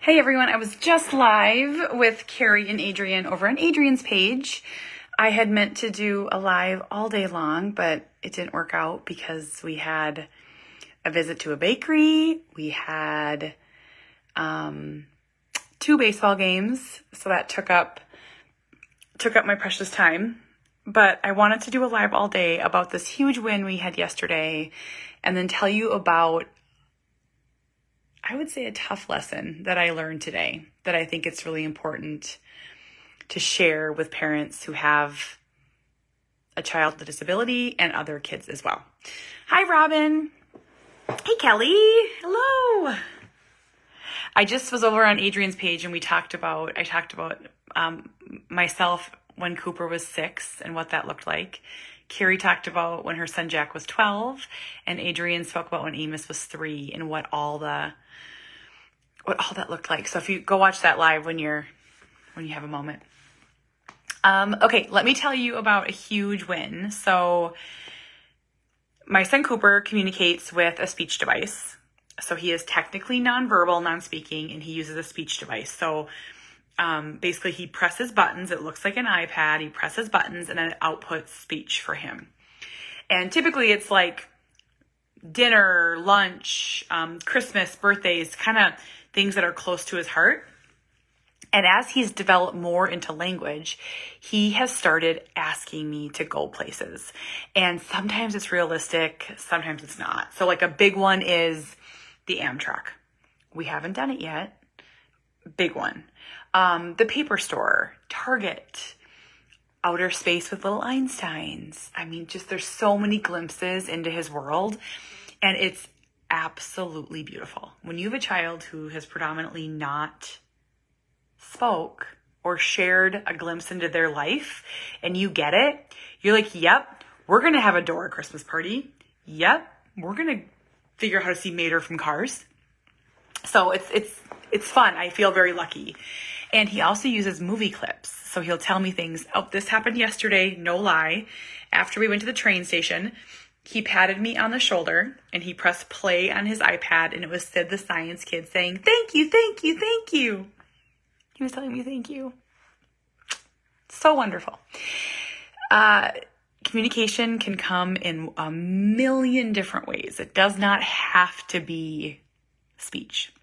Hey everyone, I was just live with Carrie and Adrian over on Adrian's page. I had meant to do a live all day long, but it didn't work out because we had a visit to a bakery. We had 2 baseball games, so that took up my precious time. But I wanted to do a live all day about this huge win we had yesterday and then tell you about, I would say, a tough lesson that I learned today that I think it's really important to share with parents who have a child with a disability and other kids as well. Hi, Robin. Hey, Kelly. Hello. I just was over on Adrian's page and I talked about myself when Cooper was 6 and what that looked like. Carrie talked about when her son Jack was 12, and Adrian spoke about when Amos was 3 and what all that looked like. So if you go watch that live when you have a moment. Okay, let me tell you about a huge win. So my son Cooper communicates with a speech device. So he is technically nonverbal, non-speaking, and he uses a speech device. So basically he presses buttons. It looks like an iPad. He presses buttons and then it outputs speech for him. And typically it's like dinner, lunch, Christmas, birthdays, kind of things that are close to his heart. And as he's developed more into language, he has started asking me to go places. And sometimes it's realistic, sometimes it's not. So like a big one is the Amtrak. We haven't done it yet. Big one. The paper store, Target, outer space with little Einsteins. I mean, just there's so many glimpses into his world, and it's absolutely beautiful. When you have a child who has predominantly not spoke or shared a glimpse into their life and you get it, you're like, yep, we're going to have a Dora Christmas party. Yep, we're going to figure out how to see Mater from Cars. So it's fun. I feel very lucky. And he also uses movie clips. So he'll tell me things. Oh, this happened yesterday. No lie. After we went to the train station, he patted me on the shoulder and he pressed play on his iPad, and it was Sid the Science Kid saying, "Thank you, thank you, thank you." He was telling me thank you. So wonderful. Communication can come in a million different ways. It does not have to be speech.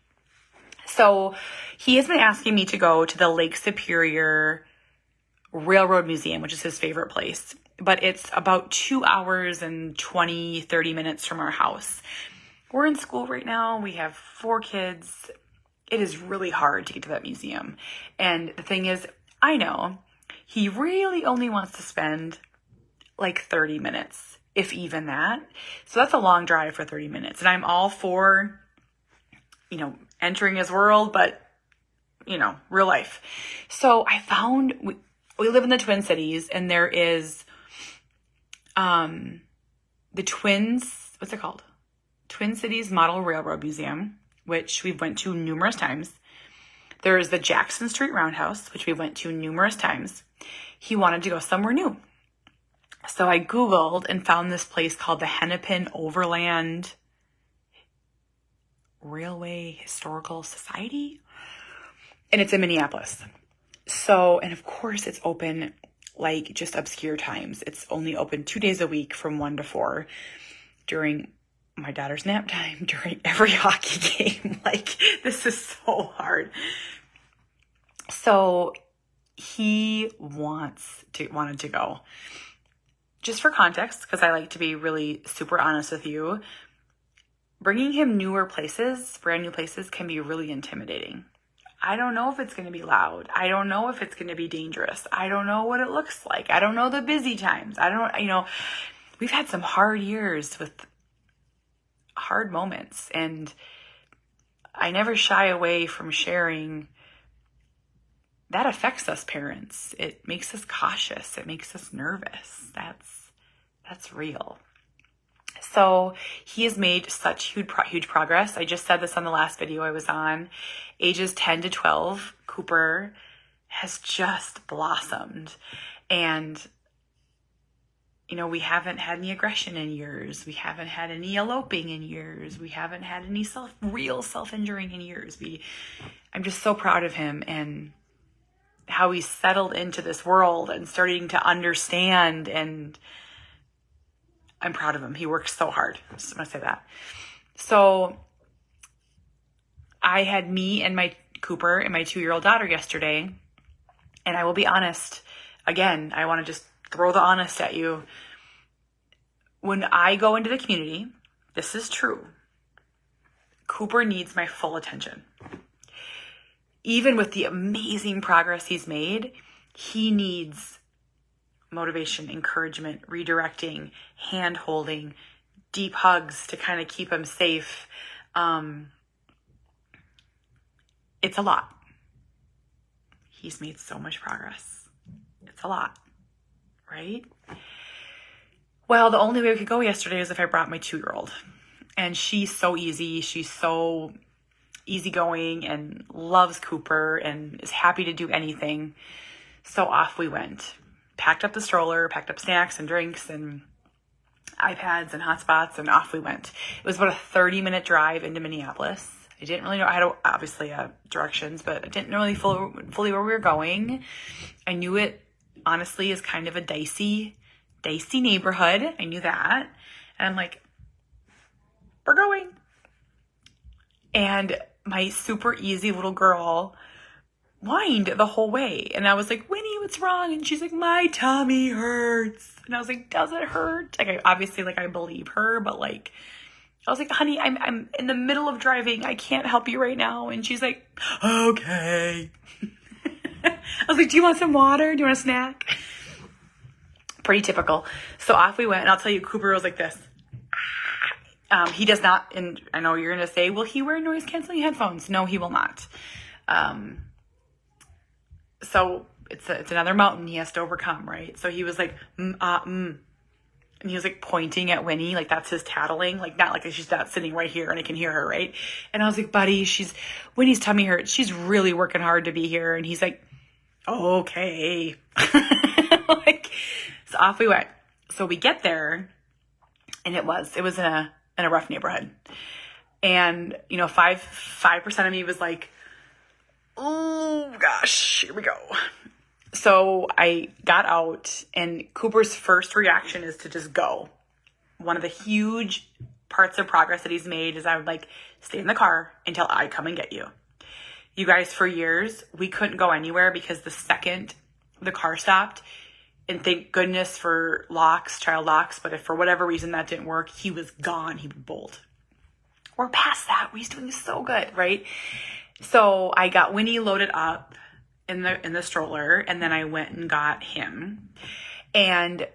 So he has been asking me to go to the Lake Superior Railroad Museum, which is his favorite place. But it's about 2 hours and 30 minutes from our house. We're in school right now. We have 4 kids. It is really hard to get to that museum. And the thing is, I know he really only wants to spend like 30 minutes, if even that. So that's a long drive for 30 minutes. And I'm all for, entering his world, but, real life. So I found, we live in the Twin Cities, and there is the Twin Cities Model Railroad Museum, which we've went to numerous times. There is the Jackson Street Roundhouse, which we went to numerous times. He wanted to go somewhere new. So I Googled and found this place called the Hennepin Overland Railway Historical Society. And it's in Minneapolis. So, and of course it's open like just obscure times. It's only open 2 days a week from 1 to 4 during my daughter's nap time, during every hockey game. Like, this is so hard. So he wanted to go. Just for context, because I like to be really super honest with you, bringing him brand new places can be really intimidating. I don't know if it's going to be loud. I don't know if it's going to be dangerous. I don't know what it looks like. I don't know the busy times. We've had some hard years with hard moments, and I never shy away from sharing. That affects us parents. It makes us cautious. It makes us nervous. That's real. So he has made such huge progress. I just said this on the last video I was on. Ages 10 to 12, Cooper has just blossomed. And we haven't had any aggression in years. We haven't had any eloping in years. We haven't had any real self-injuring in years. I'm just so proud of him and how he's settled into this world and starting to understand, and I'm proud of him. He works so hard. I just want to say that. So I had me and my Cooper and my 2-year-old daughter yesterday, and I will be honest. Again, I want to just throw the honest at you. When I go into the community, this is true. Cooper needs my full attention. Even with the amazing progress he's made, he needs motivation, encouragement, redirecting, hand-holding, deep hugs to kind of keep him safe. It's a lot. He's made so much progress. It's a lot, right? Well, the only way we could go yesterday is if I brought my 2-year-old. And she's so easy. She's so easygoing and loves Cooper and is happy to do anything. So off we went. Packed up the stroller, packed up snacks and drinks and iPads and hotspots, and off we went. It was about a 30-minute drive into Minneapolis. I didn't really know. I had obviously directions, but I didn't know really fully where we were going. I knew it honestly is kind of a dicey neighborhood. I knew that. And I'm like, we're going. And my super easy little girl whined the whole way. And I was like, Winnie, what's wrong? And she's like, my tummy hurts. And I was like, does it hurt? Like, I believe her, but like, I was like, honey, I'm in the middle of driving. I can't help you right now. And she's like, okay. I was like, do you want some water? Do you want a snack? Pretty typical. So off we went. And I'll tell you, Cooper was like this. He does not, and I know you're going to say, will he wear noise canceling headphones? No, he will not. So it's another mountain he has to overcome, right? So he was like, and he was like pointing at Winnie, like that's his tattling, like not like she's not sitting right here and I can hear her, right? And I was like, buddy, Winnie's tummy hurts. She's really working hard to be here. And he's like, okay. So off we went. So we get there, and it was in a rough neighborhood. And, 5% of me was like, oh gosh, here we go. So I got out, and Cooper's first reaction is to just go. One of the huge parts of progress that he's made is I would like stay in the car until I come and get you. You guys, for years, we couldn't go anywhere because the second the car stopped, and thank goodness for child locks, but if for whatever reason that didn't work, he was gone. He would bolt. We're past that. He's doing so good, right? So I got Winnie loaded up in the stroller, and then I went and got him. And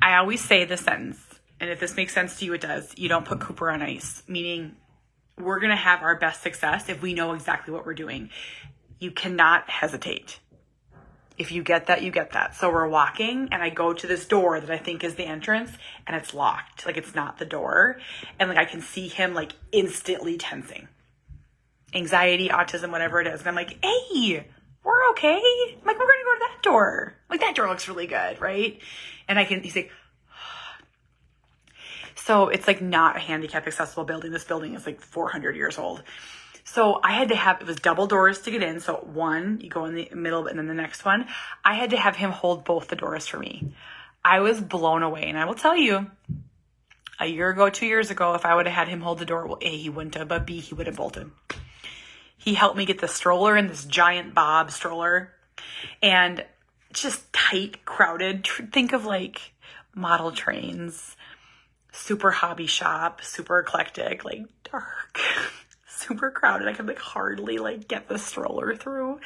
I always say this sentence, and if this makes sense to you, it does. You don't put Cooper on ice, meaning we're going to have our best success if we know exactly what we're doing. You cannot hesitate. If you get that, you get that. So we're walking, and I go to this door that I think is the entrance, and it's locked. Like, it's not the door. And like, I can see him like instantly tensing. Anxiety, autism, whatever it is. And I'm like, hey, we're okay. I'm like, we're going to go to that door. Like, that door looks really good, right? And he's like, so it's like not a handicap accessible building. This building is like 400 years old. So I had to it was double doors to get in. So one, you go in the middle, and then the next one, I had to have him hold both the doors for me. I was blown away. And I will tell you, a year ago, 2 years ago, if I would have had him hold the door, well, A, he wouldn't have, but B, he would have bolted. He helped me get the stroller in this giant Bob stroller, and just tight, crowded. Think of like model trains, super hobby shop, super eclectic, like dark, super crowded. I could like hardly like get the stroller through,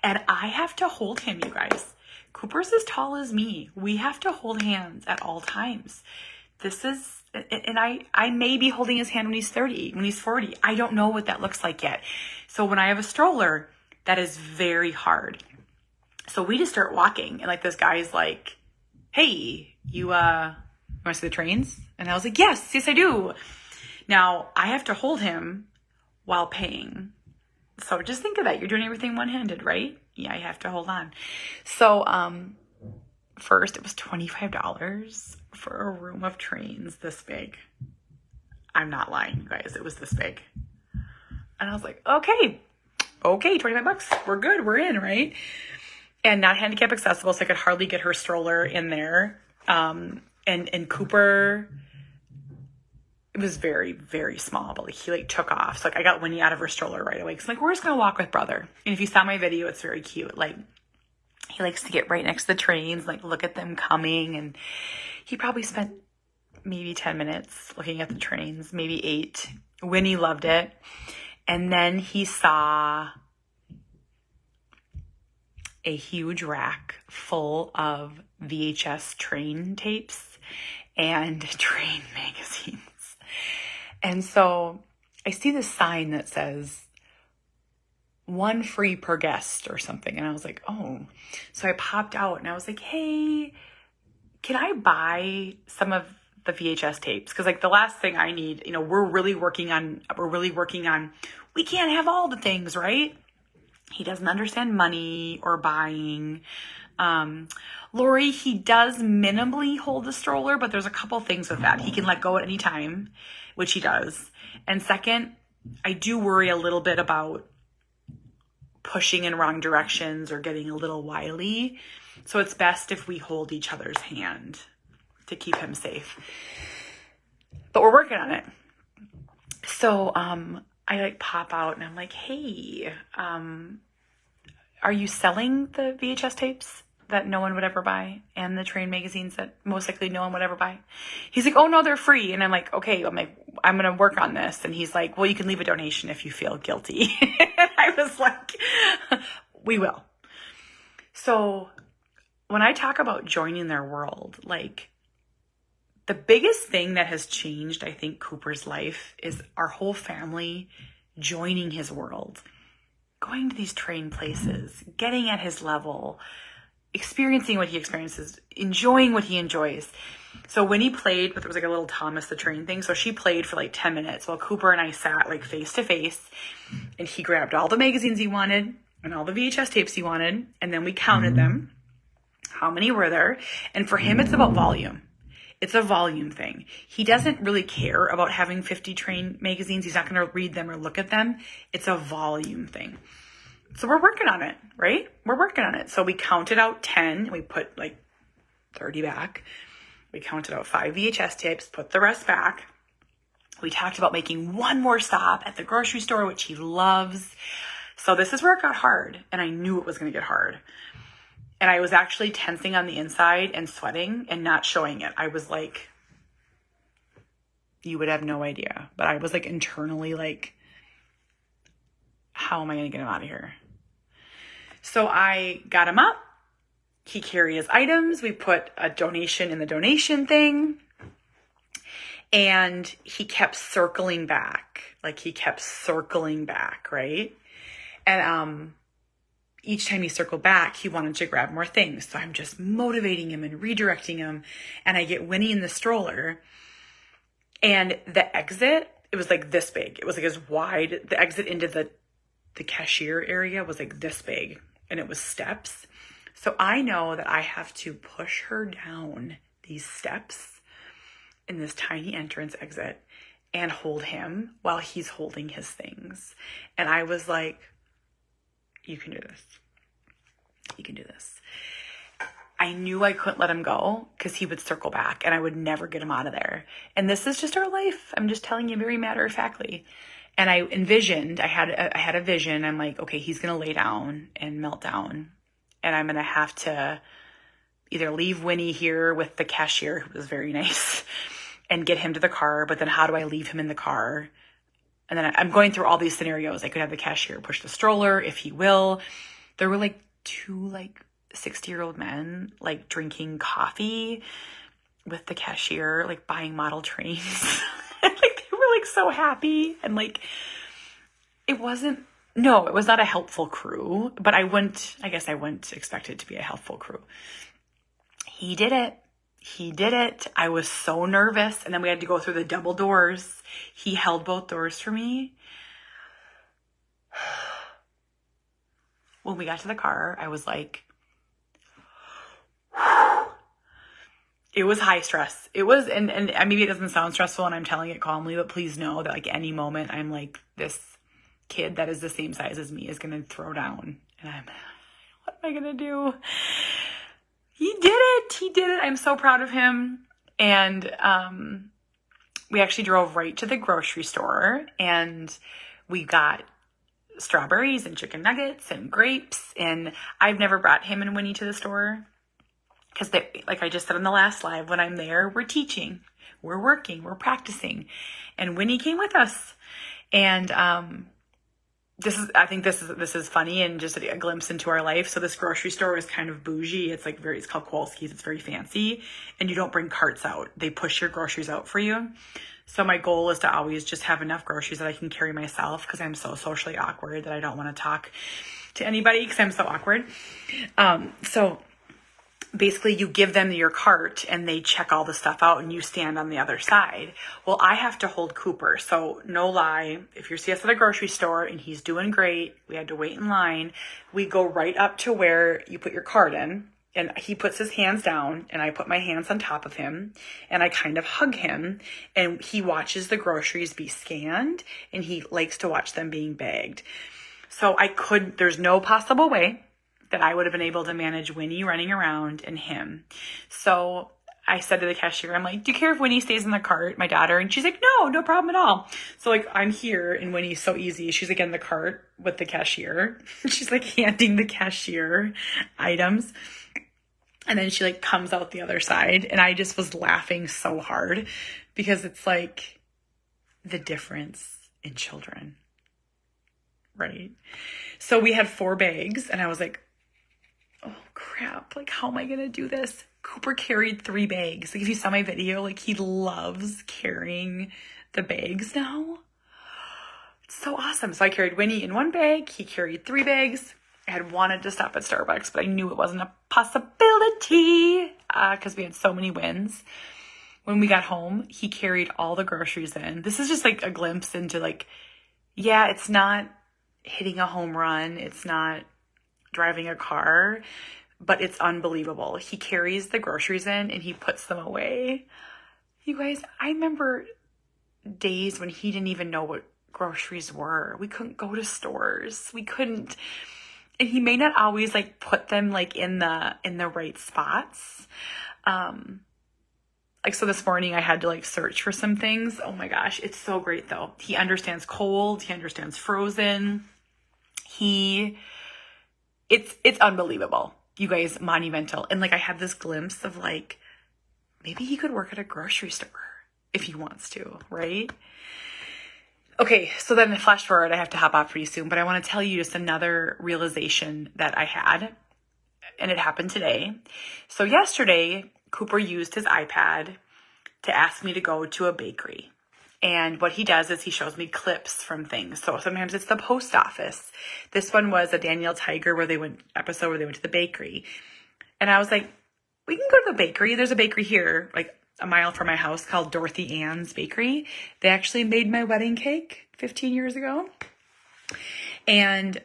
and I have to hold him, you guys. Cooper's as tall as me. We have to hold hands at all times. And I may be holding his hand when he's 30, when he's 40. I don't know what that looks like yet. So when I have a stroller, that is very hard. So we just start walking, and like this guy's like, hey, you want to see the trains? And I was like, yes, I do. Now I have to hold him while paying. So just think of that. You're doing everything one-handed, right? Yeah, you have to hold on. So, first, it was $25 for a room of trains this big. I'm not lying, you guys. It was this big. And I was like, okay, $25. We're good. We're in, right? And not handicap accessible, so I could hardly get her stroller in there. And Cooper, it was very, very small, but like he like took off. So like I got Winnie out of her stroller right away. Cause like, we're just going to walk with brother. And if you saw my video, it's very cute. Like he likes to get right next to the trains, like look at them coming. And he probably spent maybe 10 minutes looking at the trains, maybe 8. Winnie loved it. And then he saw a huge rack full of VHS train tapes and train magazines. And so I see this sign that says 1 free per guest or something. And I was like, oh. So I popped out and I was like, hey, can I buy some of the VHS tapes? Because like the last thing I need, we're really working on, we can't have all the things, right? He doesn't understand money or buying. Lori, he does minimally hold the stroller, but there's a couple things with that. He can let go at any time, which he does. And second, I do worry a little bit about pushing in wrong directions or getting a little wily. So it's best if we hold each other's hand to keep him safe. But we're working on it. So I like pop out and I'm like, hey, are you selling the VHS tapes that no one would ever buy and the train magazines that most likely no one would ever buy? He's like, oh no, they're free. And I'm like, okay, I'm going to work on this. And he's like, well, you can leave a donation if you feel guilty. And I was like, we will. So when I talk about joining their world, like the biggest thing that has changed, I think, Cooper's life is our whole family joining his world, going to these train places, getting at his level, experiencing what he experiences, enjoying what he enjoys. So when he played, there was like a little Thomas the Train thing. So she played for like 10 minutes while Cooper and I sat like face to face, and he grabbed all the magazines he wanted and all the VHS tapes he wanted. And then we counted them. How many were there? And for him, it's about volume. It's a volume thing. He doesn't really care about having 50 train magazines. He's not going to read them or look at them. It's a volume thing. So we're working on it, right? We're working on it. So we counted out 10. We put like 30 back. We counted out 5 VHS tapes, put the rest back. We talked about making one more stop at the grocery store, which he loves. So this is where it got hard. And I knew it was going to get hard. And I was actually tensing on the inside and sweating and not showing it. I was like, you would have no idea. But I was like internally like, how am I going to get him out of here? So I got him up. He carried his items. We put a donation in the donation thing. And he kept circling back. Like he kept circling back, right? And each time he circled back, he wanted to grab more things. So I'm just motivating him and redirecting him. And I get Winnie in the stroller. And the exit, it was like this big. It was like as wide. The exit into the cashier area was like this big. And it was steps. So I know that I have to push her down these steps in this tiny entrance exit and hold him while he's holding his things. And I was like, you can do this. You can do this. I knew I couldn't let him go because he would circle back and I would never get him out of there. And this is just our life. I'm just telling you very matter-of-factly. And I envisioned, I had a vision. I'm like, okay, he's going to lay down and melt down. And I'm going to have to either leave Winnie here with the cashier, who was very nice, and get him to the car. But then how do I leave him in the car? And then I'm going through all these scenarios. I could have the cashier push the stroller if he will. There were like 2 60-year-old men like drinking coffee with the cashier, like buying model trains. Like they were like so happy. And like it was not a helpful crew, but I guess I wouldn't expect it to be a helpful crew. He did it. I was so nervous. And then we had to go through the double doors. He held both doors for me. When we got to the car, I was like, It was high stress. It was, and maybe it doesn't sound stressful and I'm telling it calmly, but please know that like any moment I'm like, this kid that is the same size as me is going to throw down. And what am I going to do? He did it. He did it. I'm so proud of him. And we actually drove right to the grocery store and we got strawberries and chicken nuggets and grapes. And I've never brought him and Winnie to the store. Because like I just said in the last live, when I'm there, we're teaching, we're working, we're practicing. And Winnie came with us. And I think this is funny and just a glimpse into our life. So this grocery store is kind of bougie. It's called Kowalski's. It's very fancy. And you don't bring carts out. They push your groceries out for you. So my goal is to always just have enough groceries that I can carry myself because I'm so socially awkward that I don't want to talk to anybody because I'm so awkward. So basically you give them your cart and they check all the stuff out and you stand on the other side. Well, I have to hold Cooper. So no lie, if you see us at a grocery store and he's doing great, we had to wait in line. We go right up to where you put your cart in and he puts his hands down and I put my hands on top of him and I kind of hug him and he watches the groceries be scanned and he likes to watch them being bagged. So there's no possible way that I would have been able to manage Winnie running around and him. So I said to the cashier, I'm like, do you care if Winnie stays in the cart, my daughter? And she's like, no problem at all. So like I'm here and Winnie's so easy. She's like in the cart with the cashier. She's like handing the cashier items. And then she like comes out the other side. And I just was laughing so hard because it's like the difference in children, right? So we had 4 bags and I was like, oh crap, like how am I gonna do this? Cooper carried 3 bags. Like if you saw my video, like he loves carrying the bags now. It's so awesome. So I carried Winnie in 1 bag. He carried 3 bags. I had wanted to stop at Starbucks, but I knew it wasn't a possibility because we had so many wins. When we got home, he carried all the groceries in. This is just like a glimpse into like, yeah, it's not hitting a home run. It's not driving a car, but it's unbelievable. He carries the groceries in and he puts them away. You guys, I remember days when he didn't even know what groceries were. We couldn't go to stores. We couldn't, and he may not always like put them like in the right spots. Like so this morning I had to like search for some things. Oh my gosh, it's so great though. He understands cold, he understands frozen. It's unbelievable, you guys, monumental. And like I had this glimpse of like, maybe he could work at a grocery store if he wants to, right? Okay, so then flash forward, I have to hop off pretty soon, but I want to tell you just another realization that I had, and it happened today. So yesterday, Cooper used his iPad to ask me to go to a bakery. And what he does is he shows me clips from things. So sometimes it's the post office. This one was a Danielle Tiger episode where they went to the bakery. And I was like, we can go to the bakery. There's a bakery here, like a mile from my house called Dorothy Ann's Bakery. They actually made my wedding cake 15 years ago. And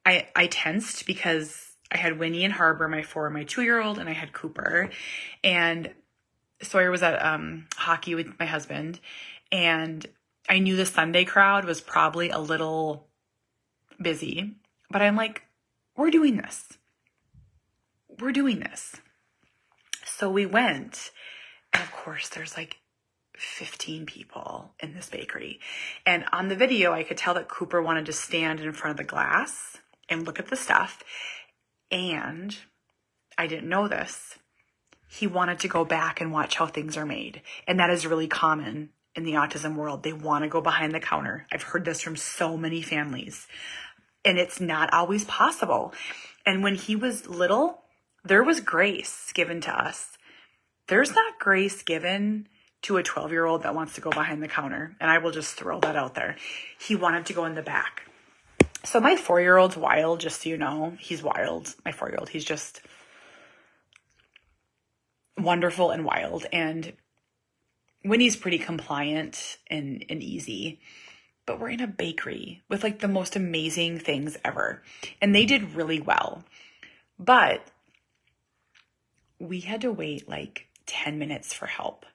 I tensed because I had Winnie and Harbor, my 2-year-old, and I had Cooper. And Sawyer was at hockey with my husband, and I knew the Sunday crowd was probably a little busy, but I'm like, we're doing this. We're doing this. So we went, and of course there's like 15 people in this bakery. And on the video, I could tell that Cooper wanted to stand in front of the glass and look at the stuff. And I didn't know this. He wanted to go back and watch how things are made. And that is really common in the autism world. They want to go behind the counter. I've heard this from so many families. And it's not always possible. And when he was little, there was grace given to us. There's not grace given to a 12-year-old that wants to go behind the counter. And I will just throw that out there. He wanted to go in the back. So my 4-year-old's wild, just so you know. He's wild. My 4-year-old, he's just wonderful and wild. And Winnie's pretty compliant and easy. But we're in a bakery with like the most amazing things ever. And they did really well. But we had to wait like 10 minutes for help.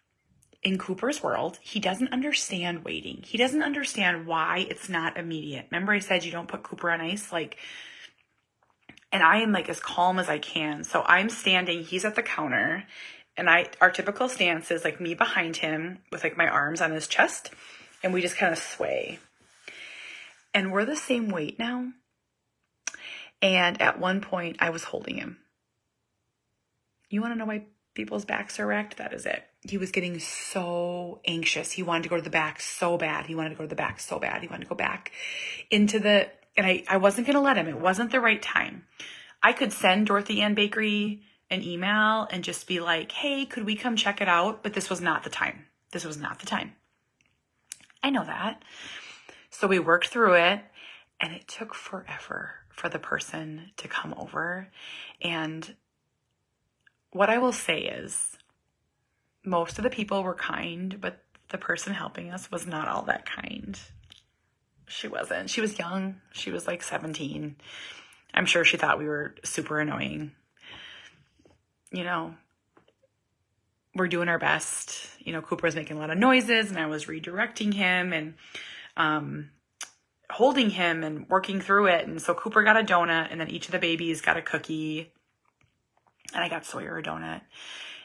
In Cooper's world, he doesn't understand waiting. He doesn't understand why it's not immediate. Remember I said you don't put Cooper on ice? And I am like as calm as I can. So I'm standing, he's at the counter, and our typical stance is like me behind him with like my arms on his chest, and we just kind of sway. And we're the same weight now. And at one point I was holding him. You want to know why people's backs are wrecked? That is it. He was getting so anxious. He wanted to go to the back so bad. He wanted to go to the back so bad. He wanted to go back into the, and I wasn't going to let him. It wasn't the right time. I could send Dorothy Ann Bakery an email and just be like, hey, could we come check it out? But this was not the time. This was not the time. I know that. So we worked through it, and it took forever for the person to come over. And what I will say is most of the people were kind, but the person helping us was not all that kind. She wasn't. She was young. She was like 17. I'm sure she thought we were super annoying. You know, we're doing our best. You know, Cooper was making a lot of noises, and I was redirecting him and holding him and working through it. And so Cooper got a donut, and then each of the babies got a cookie, and I got Sawyer a donut.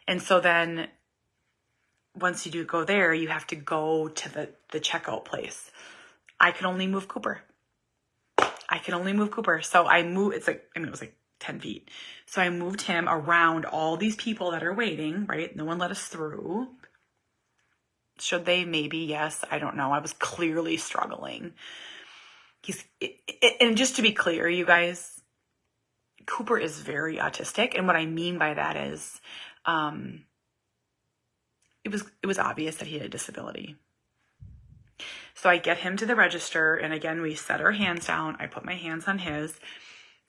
And so then once you do go there, you have to go to the checkout place. I can only move Cooper. So I moved, it was like 10 feet. So I moved him around all these people that are waiting, right? No one let us through. Should they? Maybe, yes. I don't know. I was clearly struggling. And just to be clear, you guys, Cooper is very autistic. And what I mean by that is, it was obvious that he had a disability. So I get him to the register, and again, we set our hands down. I put my hands on his.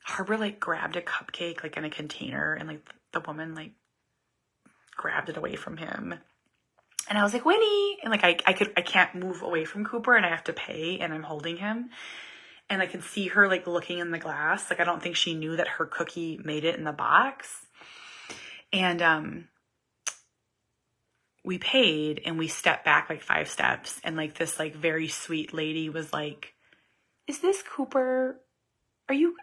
Harbor like grabbed a cupcake like in a container, and like the woman like grabbed it away from him. And I was like, Winnie, and like I can't move away from Cooper, and I have to pay, and I'm holding him. And I can see her like looking in the glass. Like I don't think she knew that her cookie made it in the box. And we paid, and we stepped back like 5 steps, and like this like very sweet lady was like, is this Cooper? Are you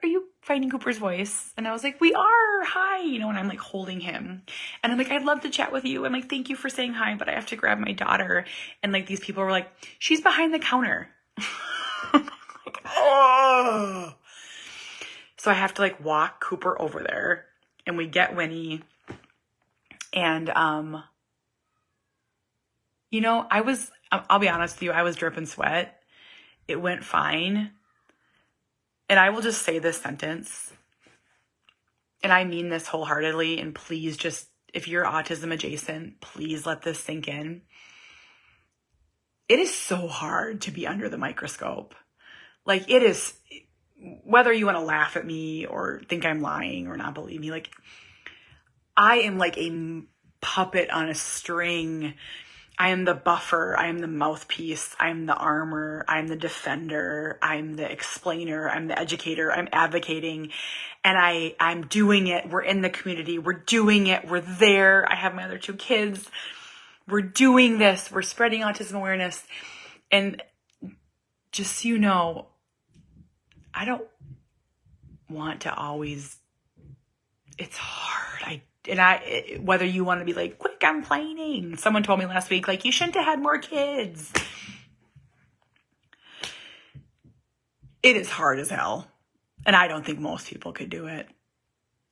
finding Cooper's voice? And I was like, we are. Hi. You know, and I'm like holding him, and I'm like, I'd love to chat with you. And like, thank you for saying hi, but I have to grab my daughter. And like, these people were like, she's behind the counter. Like, oh. So I have to like walk Cooper over there, and we get Winnie. And, you know, I'll be honest with you, I was dripping sweat. It went fine. And I will just say this sentence, and I mean this wholeheartedly, and please just, if you're autism adjacent, please let this sink in. It is so hard to be under the microscope. Like it is, whether you want to laugh at me or think I'm lying or not believe me, like I am like a puppet on a string. I am the buffer. I am the mouthpiece. I am the armor. I'm the defender. I'm the explainer. I'm the educator. I'm advocating. And I'm doing it. We're in the community. We're doing it. We're there. I have my other 2 kids. We're doing this. We're spreading autism awareness. And just so you know, I don't want to always, it's hard. Whether you want to be like, quick, I'm complaining. Someone told me last week, like, you shouldn't have had more kids. It is hard as hell. And I don't think most people could do it.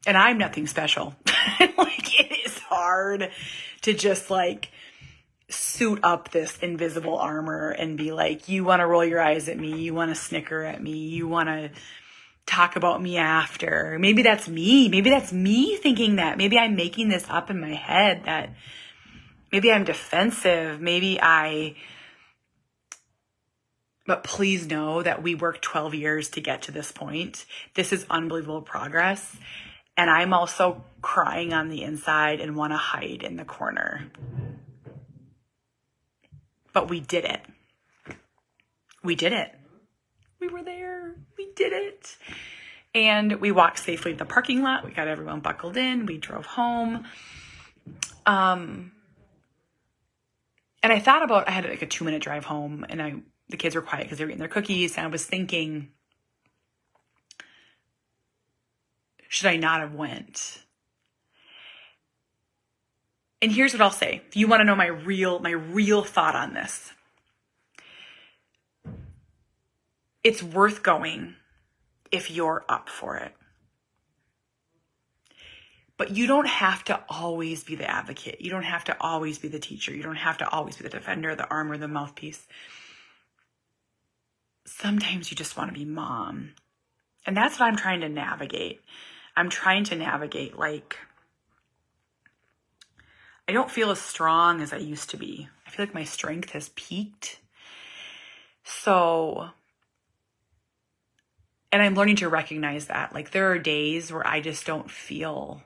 And I'm nothing special. Like, it is hard to just like suit up this invisible armor and be like, you want to roll your eyes at me. You want to snicker at me. You want to talk about me after. Maybe that's me. Maybe that's me thinking that. Maybe I'm making this up in my head that maybe I'm defensive. But please know that we worked 12 years to get to this point. This is unbelievable progress. And I'm also crying on the inside and want to hide in the corner. But we did it. We did it. We were there. We did it. And we walked safely to the parking lot. We got everyone buckled in. We drove home. And I thought about, I had like a 2-minute drive home, and the kids were quiet because they were eating their cookies. And I was thinking, should I not have went? And here's what I'll say. If you want to know my real thought on this, it's worth going if you're up for it. But you don't have to always be the advocate. You don't have to always be the teacher. You don't have to always be the defender, the armor, the mouthpiece. Sometimes you just want to be mom. And that's what I'm trying to navigate. I'm trying to navigate, like, I don't feel as strong as I used to be. I feel like my strength has peaked. So, and I'm learning to recognize that. Like, there are days where I just don't feel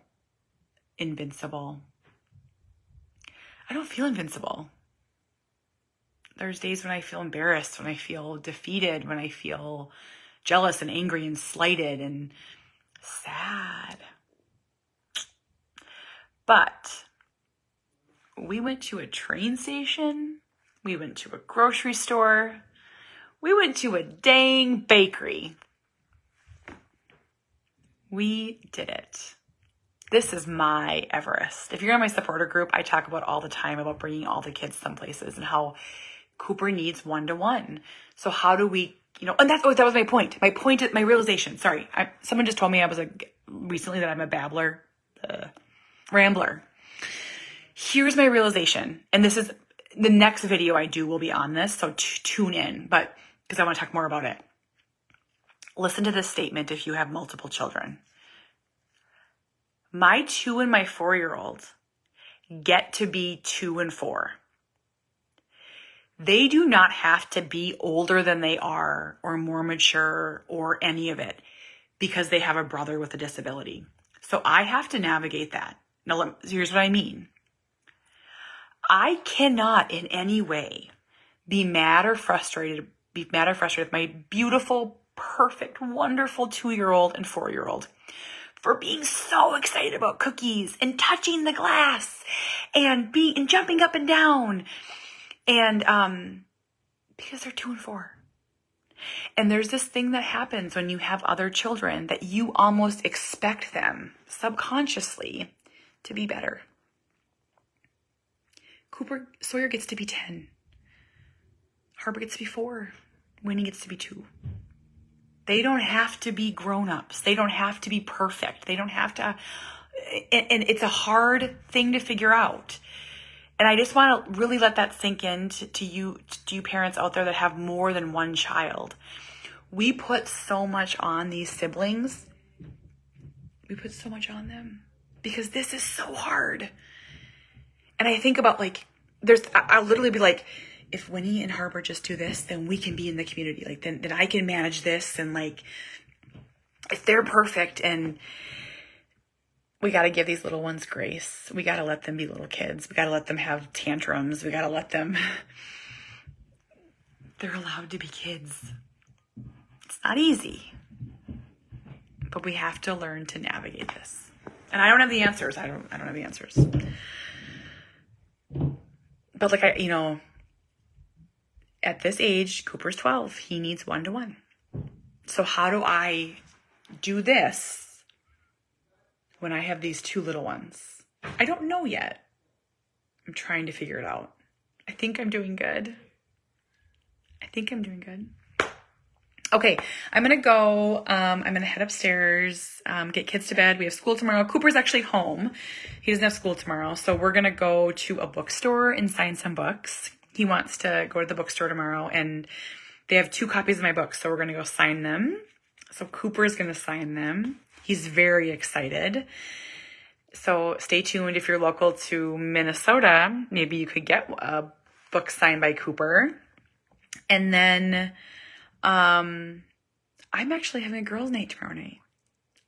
invincible. I don't feel invincible. There's days when I feel embarrassed, when I feel defeated, when I feel jealous and angry and slighted and sad. But we went to a train station. We went to a grocery store. We went to a dang bakery. We did it. This is my Everest. If you're in my supporter group, I talk about all the time about bringing all the kids some places and how Cooper needs one-to-one. So how do we, and that was my point. My realization. Sorry, someone just told me recently that I'm a babbler, rambler. Here's my realization, and this is the next video I do will be on this, so tune in, but because I want to talk more about it. Listen to this statement if you have multiple children. My 2 and my 4-year-old get to be 2 and 4. They do not have to be older than they are or more mature or any of it because they have a brother with a disability. So I have to navigate that. Now, here's what I mean. I cannot in any way be mad or frustrated with my beautiful, perfect, wonderful 2-year-old and 4-year-old for being so excited about cookies and touching the glass and jumping up and down. And because they're 2 and 4. And there's this thing that happens when you have other children that you almost expect them subconsciously to be better. Sawyer gets to be 10. Harbor gets to be 4. Winnie gets to be 2. They don't have to be grown-ups. They don't have to be perfect. They don't have to, and it's a hard thing to figure out. And I just want to really let that sink in to you parents out there that have more than one child. We put so much on these siblings. We put so much on them because this is so hard. And I think about I'll literally be like, if Winnie and Harbor just do this, then we can be in the community. Like, then I can manage this. And if they're perfect, and we got to give these little ones grace. We got to let them be little kids. We got to let them have tantrums. We got to let them, they're allowed to be kids. It's not easy, but we have to learn to navigate this. And I don't have the answers. I don't have the answers. But at this age, Cooper's 12. He needs one-to-one. So how do I do this when I have these 2 little ones? I don't know yet. I'm trying to figure it out. I think I'm doing good. Okay, I'm going to go. I'm going to head upstairs, get kids to bed. We have school tomorrow. Cooper's actually home. He doesn't have school tomorrow. So we're going to go to a bookstore and sign some books. He wants to go to the bookstore tomorrow, and they have 2 copies of my books. So we're going to go sign them. So Cooper's going to sign them. He's very excited. So stay tuned. If you're local to Minnesota, maybe you could get a book signed by Cooper. And then I'm actually having a girls' night tomorrow night.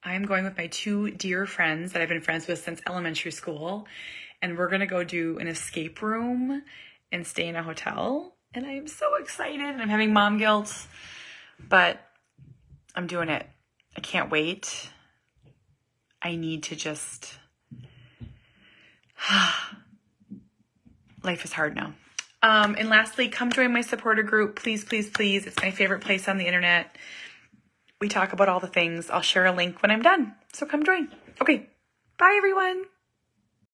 I'm going with my 2 dear friends that I've been friends with since elementary school. And we're going to go do an escape room and stay in a hotel. And I am so excited. I'm having mom guilt, but I'm doing it. I can't wait. I need to just... Life is hard now. And lastly, come join my supporter group. Please, please, please. It's my favorite place on the internet. We talk about all the things. I'll share a link when I'm done. So come join. Okay. Bye, everyone.